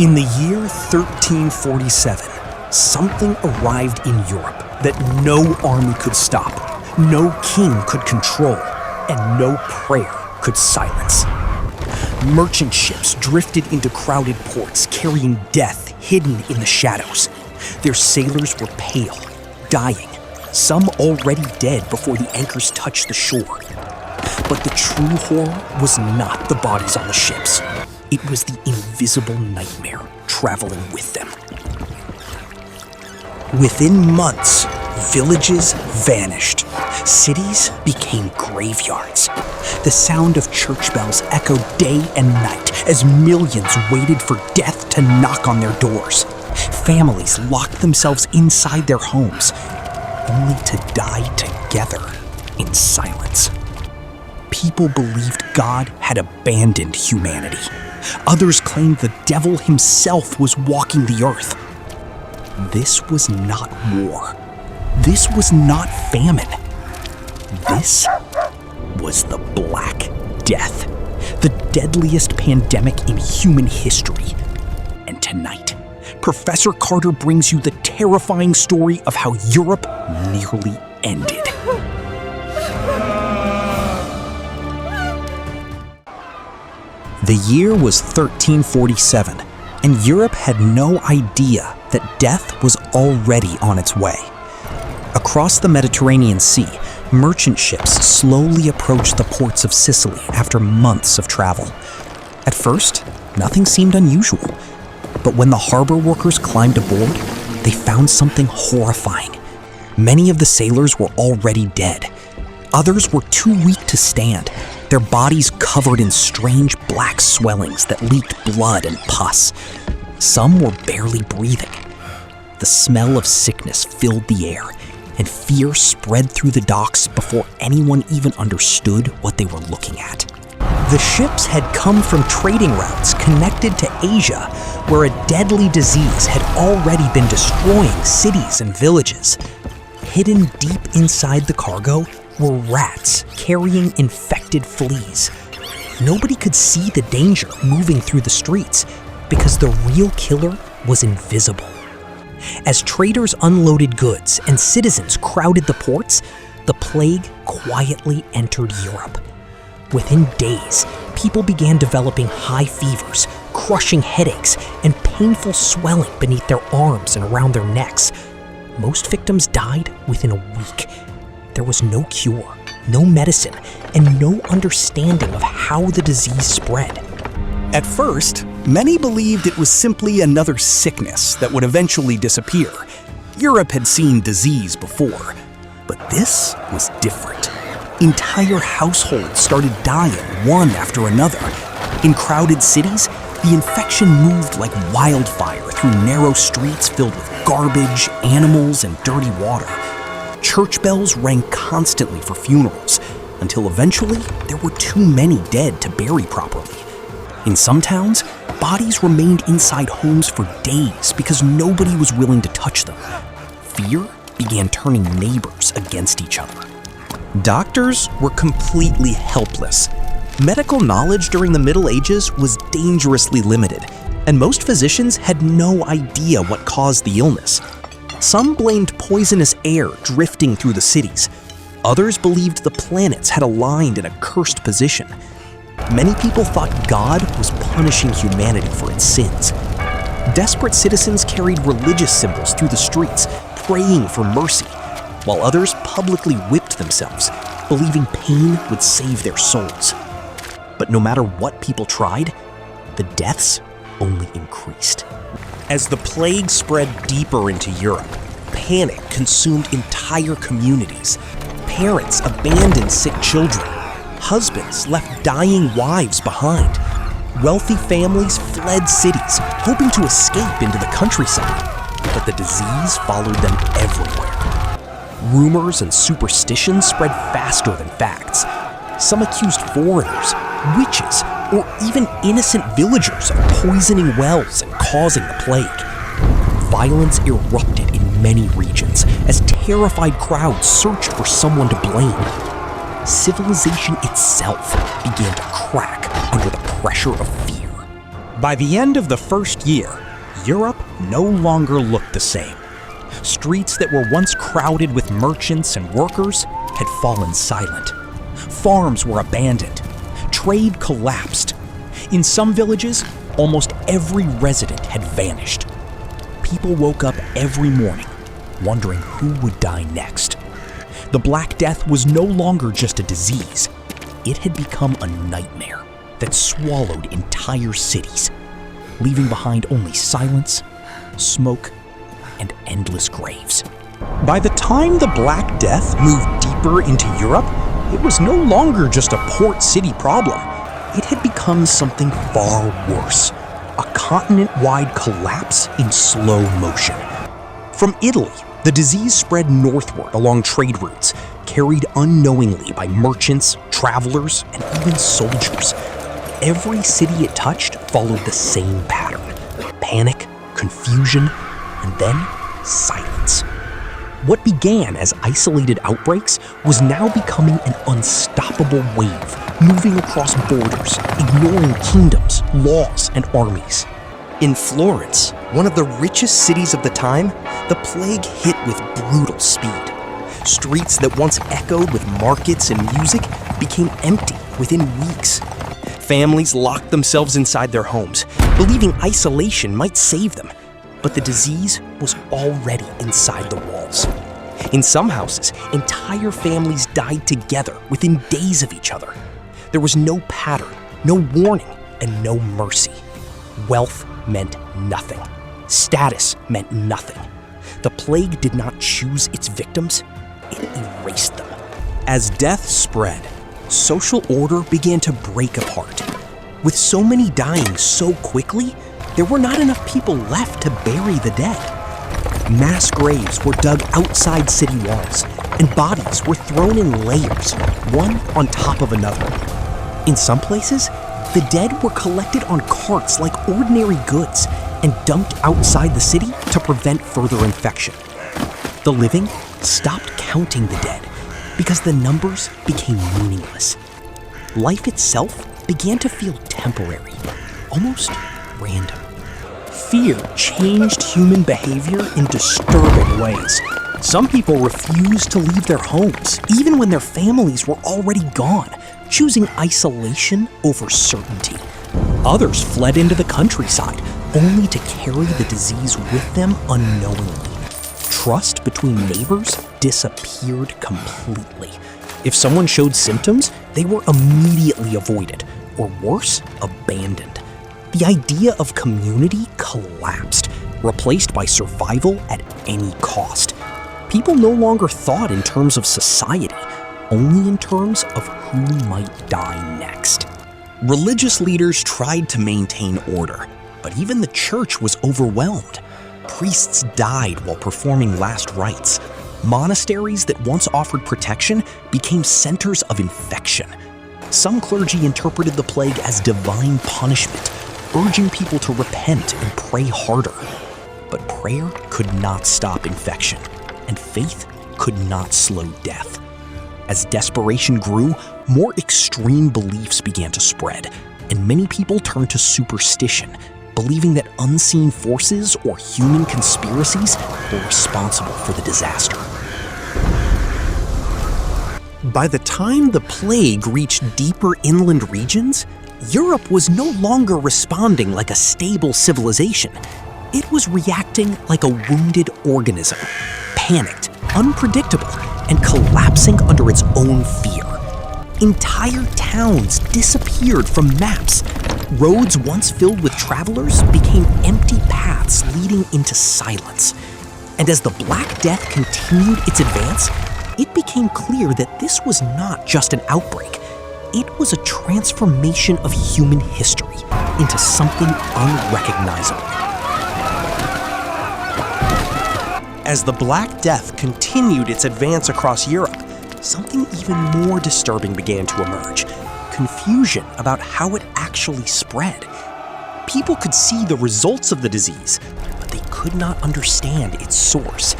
In the year 1347, something arrived in Europe that no army could stop, no king could control, and no prayer could silence. Merchant ships drifted into crowded ports, carrying death hidden in the shadows. Their sailors were pale, dying, some already dead before the anchors touched the shore. But the true horror was not the bodies on the ships. It was the invisible nightmare traveling with them. Within months, villages vanished. Cities became graveyards. The sound of church bells echoed day and night as millions waited for death to knock on their doors. Families locked themselves inside their homes, only to die together in silence. People believed God had abandoned humanity. Others claimed the devil himself was walking the earth. This was not war. This was not famine. This was the Black Death, the deadliest pandemic in human history. And tonight, Professor Carter brings you the terrifying story of how Europe nearly ended. The year was 1347, and Europe had no idea that death was already on its way. Across the Mediterranean Sea, merchant ships slowly approached the ports of Sicily after months of travel. At first, nothing seemed unusual, but when the harbor workers climbed aboard, they found something horrifying. Many of the sailors were already dead. Others were too weak to stand, their bodies covered in strange black swellings that leaked blood and pus. Some were barely breathing. The smell of sickness filled the air, and fear spread through the docks before anyone even understood what they were looking at. The ships had come from trading routes connected to Asia, where a deadly disease had already been destroying cities and villages. Hidden deep inside the cargo were rats carrying infected fleas. Nobody could see the danger moving through the streets because the real killer was invisible. As traders unloaded goods and citizens crowded the ports, the plague quietly entered Europe. Within days, people began developing high fevers, crushing headaches, and painful swelling beneath their arms and around their necks. Most victims died within a week. There was no cure, no medicine, and no understanding of how the disease spread. At first, many believed it was simply another sickness that would eventually disappear. Europe had seen disease before, but this was different. Entire households started dying one after another. In crowded cities, the infection moved like wildfire through narrow streets filled with garbage, animals, and dirty water. Church bells rang constantly for funerals, until eventually there were too many dead to bury properly. In some towns, bodies remained inside homes for days because nobody was willing to touch them. Fear began turning neighbors against each other. Doctors were completely helpless. Medical knowledge during the Middle Ages was dangerously limited, and most physicians had no idea what caused the illness. Some blamed poisonous air drifting through the cities. Others believed the planets had aligned in a cursed position. Many people thought God was punishing humanity for its sins. Desperate citizens carried religious symbols through the streets, praying for mercy, while others publicly whipped themselves, believing pain would save their souls. But no matter what people tried, the deaths only increased. As the plague spread deeper into Europe, panic consumed entire communities. Parents abandoned sick children. Husbands left dying wives behind. Wealthy families fled cities, hoping to escape into the countryside. But the disease followed them everywhere. Rumors and superstitions spread faster than facts. Some accused foreigners, witches, or even innocent villagers of poisoning wells and causing the plague. Violence erupted in many regions as terrified crowds searched for someone to blame. Civilization itself began to crack under the pressure of fear. By the end of the first year, Europe no longer looked the same. Streets that were once crowded with merchants and workers had fallen silent. Farms were abandoned. Trade collapsed. In some villages, almost every resident had vanished. People woke up every morning wondering who would die next. The Black Death was no longer just a disease. It had become a nightmare that swallowed entire cities, leaving behind only silence, smoke, and endless graves. By the time the Black Death moved deeper into Europe, it was no longer just a port city problem. It had become something far worse, a continent-wide collapse in slow motion. From Italy, the disease spread northward along trade routes, carried unknowingly by merchants, travelers, and even soldiers. Every city it touched followed the same pattern: panic, confusion, and then silence. What began as isolated outbreaks was now becoming an unstoppable wave, moving across borders, ignoring kingdoms, laws, and armies. In Florence, one of the richest cities of the time, the plague hit with brutal speed. Streets that once echoed with markets and music became empty within weeks. Families locked themselves inside their homes, believing isolation might save them. But the disease was already inside the walls. In some houses, entire families died together within days of each other. There was no pattern, no warning, and no mercy. Wealth meant nothing. Status meant nothing. The plague did not choose its victims, it erased them. As death spread, social order began to break apart. With so many dying so quickly, there were not enough people left to bury the dead. Mass graves were dug outside city walls, and bodies were thrown in layers, one on top of another. In some places, the dead were collected on carts like ordinary goods and dumped outside the city to prevent further infection. The living stopped counting the dead because the numbers became meaningless. Life itself began to feel temporary, almost random. Fear changed human behavior in disturbing ways. Some people refused to leave their homes, even when their families were already gone, choosing isolation over certainty. Others fled into the countryside, only to carry the disease with them unknowingly. Trust between neighbors disappeared completely. If someone showed symptoms, they were immediately avoided, or worse, abandoned. The idea of community collapsed, replaced by survival at any cost. People no longer thought in terms of society, only in terms of who might die next. Religious leaders tried to maintain order, but even the church was overwhelmed. Priests died while performing last rites. Monasteries that once offered protection became centers of infection. Some clergy interpreted the plague as divine punishment, urging people to repent and pray harder. But prayer could not stop infection, and faith could not slow death. As desperation grew, more extreme beliefs began to spread, and many people turned to superstition, believing that unseen forces or human conspiracies were responsible for the disaster. By the time the plague reached deeper inland regions, Europe was no longer responding like a stable civilization. It was reacting like a wounded organism, panicked, unpredictable, and collapsing under its own fear. Entire towns disappeared from maps. Roads once filled with travelers became empty paths leading into silence. And as the Black Death continued its advance, it became clear that this was not just an outbreak. It was a transformation of human history into something unrecognizable. As the Black Death continued its advance across Europe, something even more disturbing began to emerge: confusion about how it actually spread. People could see the results of the disease, but they could not understand its source.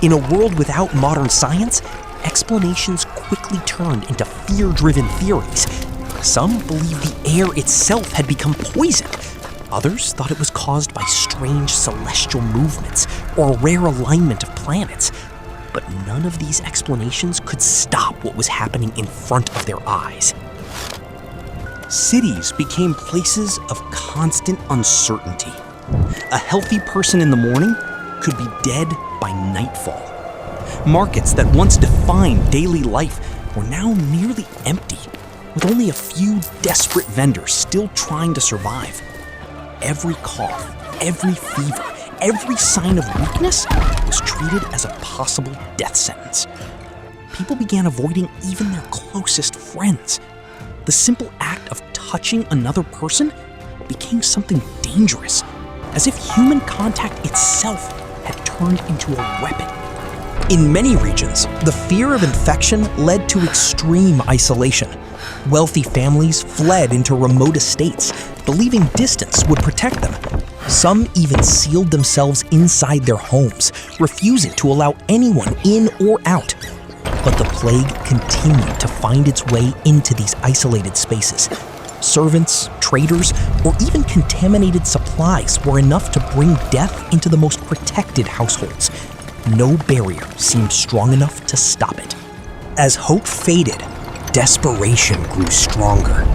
In a world without modern science, explanations quickly turned into fear-driven theories. Some believed the air itself had become poisoned. Others thought it was caused by strange celestial movements or a rare alignment of planets. But none of these explanations could stop what was happening in front of their eyes. Cities became places of constant uncertainty. A healthy person in the morning could be dead by nightfall. Markets that once defined daily life were now nearly empty, with only a few desperate vendors still trying to survive. Every cough, every fever, every sign of weakness was treated as a possible death sentence. People began avoiding even their closest friends. The simple act of touching another person became something dangerous, as if human contact itself had turned into a weapon. In many regions, the fear of infection led to extreme isolation. Wealthy families fled into remote estates, believing distance would protect them. Some even sealed themselves inside their homes, refusing to allow anyone in or out. But the plague continued to find its way into these isolated spaces. Servants, traders, or even contaminated supplies were enough to bring death into the most protected households. No barrier seemed strong enough to stop it. As hope faded, desperation grew stronger.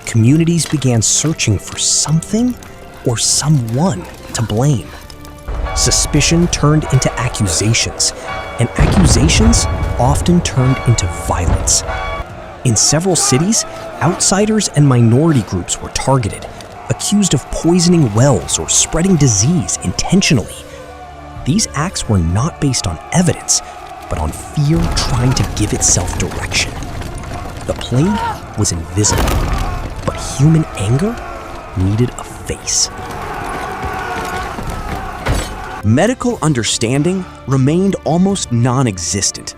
Communities began searching for something or someone to blame. Suspicion turned into accusations, and accusations often turned into violence. In several cities, outsiders and minority groups were targeted, accused of poisoning wells or spreading disease intentionally. These acts were not based on evidence, but on fear trying to give itself direction. The plague was invisible, but human anger needed a face. Medical understanding remained almost non-existent.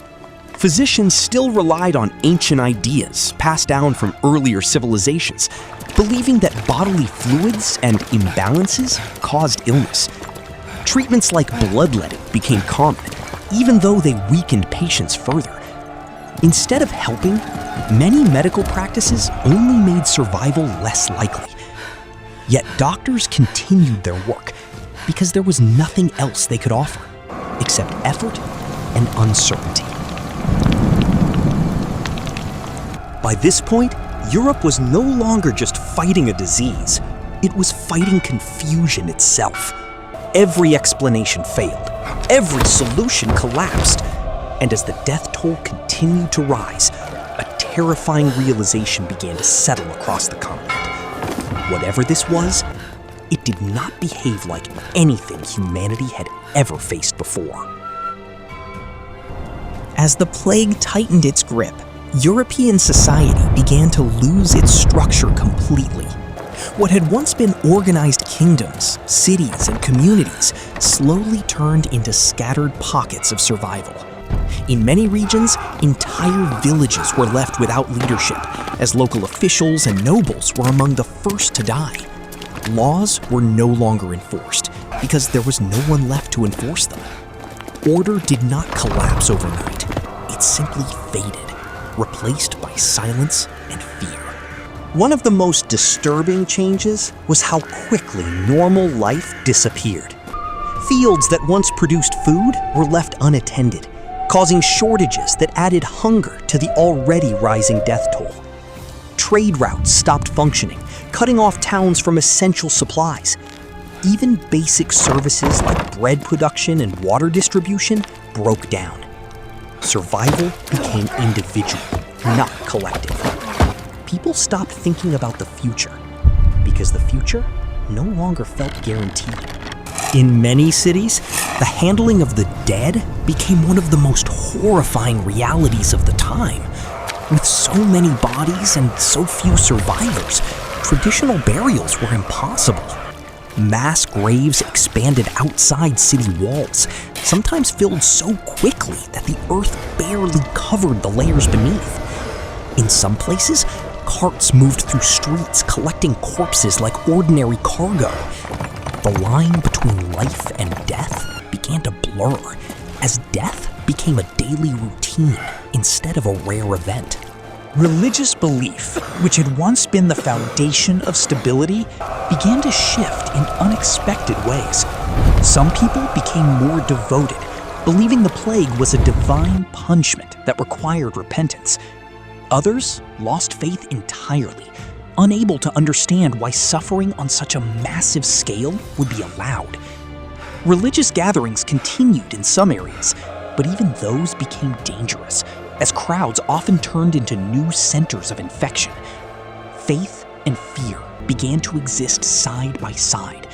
Physicians still relied on ancient ideas passed down from earlier civilizations, believing that bodily fluids and imbalances caused illness. Treatments like bloodletting became common, even though they weakened patients further. Instead of helping, many medical practices only made survival less likely. Yet doctors continued their work because there was nothing else they could offer except effort and uncertainty. By this point, Europe was no longer just fighting a disease, it was fighting confusion itself. Every explanation failed, every solution collapsed, and as the death toll continued to rise, a terrifying realization began to settle across the continent. Whatever this was, it did not behave like anything humanity had ever faced before. As the plague tightened its grip, European society began to lose its structure completely. What had once been organized kingdoms, cities, and communities slowly turned into scattered pockets of survival. In many regions, entire villages were left without leadership, as local officials and nobles were among the first to die. Laws were no longer enforced because there was no one left to enforce them. Order did not collapse overnight. It simply faded, replaced by silence and fear. One of the most disturbing changes was how quickly normal life disappeared. Fields that once produced food were left unattended, causing shortages that added hunger to the already rising death toll. Trade routes stopped functioning, cutting off towns from essential supplies. Even basic services like bread production and water distribution broke down. Survival became individual, not collective. People stopped thinking about the future because the future no longer felt guaranteed. In many cities, the handling of the dead became one of the most horrifying realities of the time. With so many bodies and so few survivors, traditional burials were impossible. Mass graves expanded outside city walls, sometimes filled so quickly that the earth barely covered the layers beneath. In some places, carts moved through streets collecting corpses like ordinary cargo. The line between life and death began to blur, as death became a daily routine instead of a rare event. Religious belief, which had once been the foundation of stability, began to shift in unexpected ways. Some people became more devoted, believing the plague was a divine punishment that required repentance. Others lost faith entirely, unable to understand why suffering on such a massive scale would be allowed. Religious gatherings continued in some areas, but even those became dangerous, as crowds often turned into new centers of infection. Faith and fear began to exist side by side,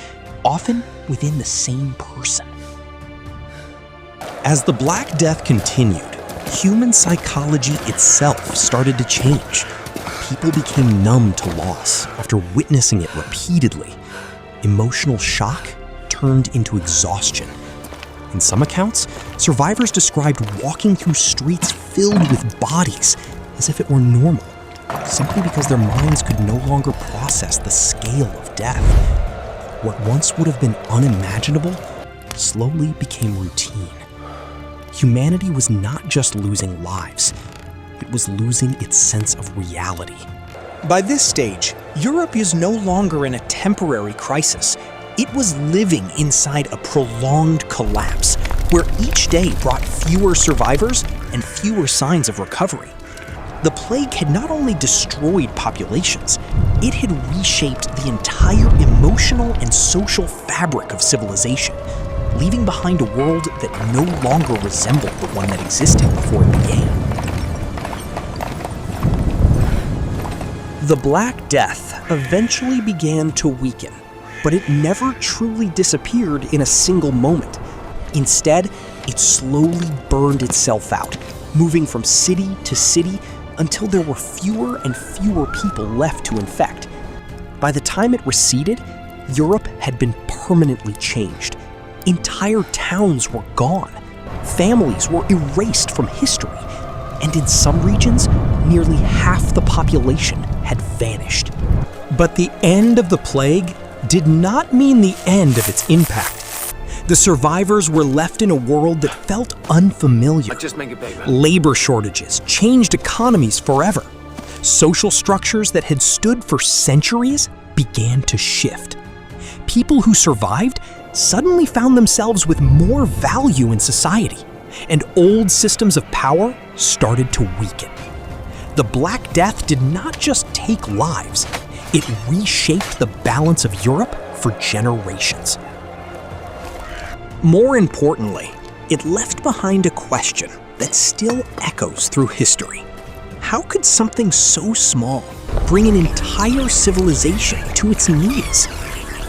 often within the same person. As the Black Death continued, human psychology itself started to change. People became numb to loss after witnessing it repeatedly. Emotional shock turned into exhaustion. In some accounts, survivors described walking through streets filled with bodies as if it were normal, simply because their minds could no longer process the scale of death. What once would have been unimaginable slowly became routine. Humanity was not just losing lives, it was losing its sense of reality. By this stage, Europe is no longer in a temporary crisis. It was living inside a prolonged collapse, where each day brought fewer survivors and fewer signs of recovery. The plague had not only destroyed populations, it had reshaped the entire emotional and social fabric of civilization, leaving behind a world that no longer resembled the one that existed before it began. The Black Death eventually began to weaken, but it never truly disappeared in a single moment. Instead, it slowly burned itself out, moving from city to city until there were fewer and fewer people left to infect. By the time it receded, Europe had been permanently changed. Entire towns were gone. Families were erased from history. And in some regions, nearly half the population had vanished. But the end of the plague did not mean the end of its impact. The survivors were left in a world that felt unfamiliar. Just make it big, man. Labor shortages changed economies forever. Social structures that had stood for centuries began to shift. People who survived suddenly found themselves with more value in society, and old systems of power started to weaken. The Black Death did not just take lives, it reshaped the balance of Europe for generations. More importantly, it left behind a question that still echoes through history. How could something so small bring an entire civilization to its knees?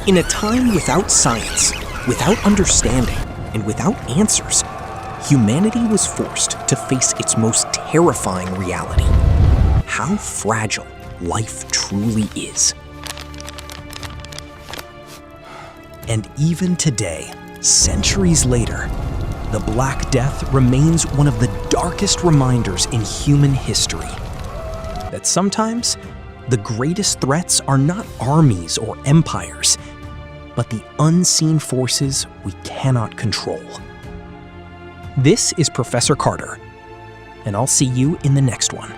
In a time without science, without understanding, and without answers, humanity was forced to face its most terrifying reality: how fragile life truly is. And even today, centuries later, the Black Death remains one of the darkest reminders in human history. That sometimes, the greatest threats are not armies or empires, but the unseen forces we cannot control. This is Professor Carter, and I'll see you in the next one.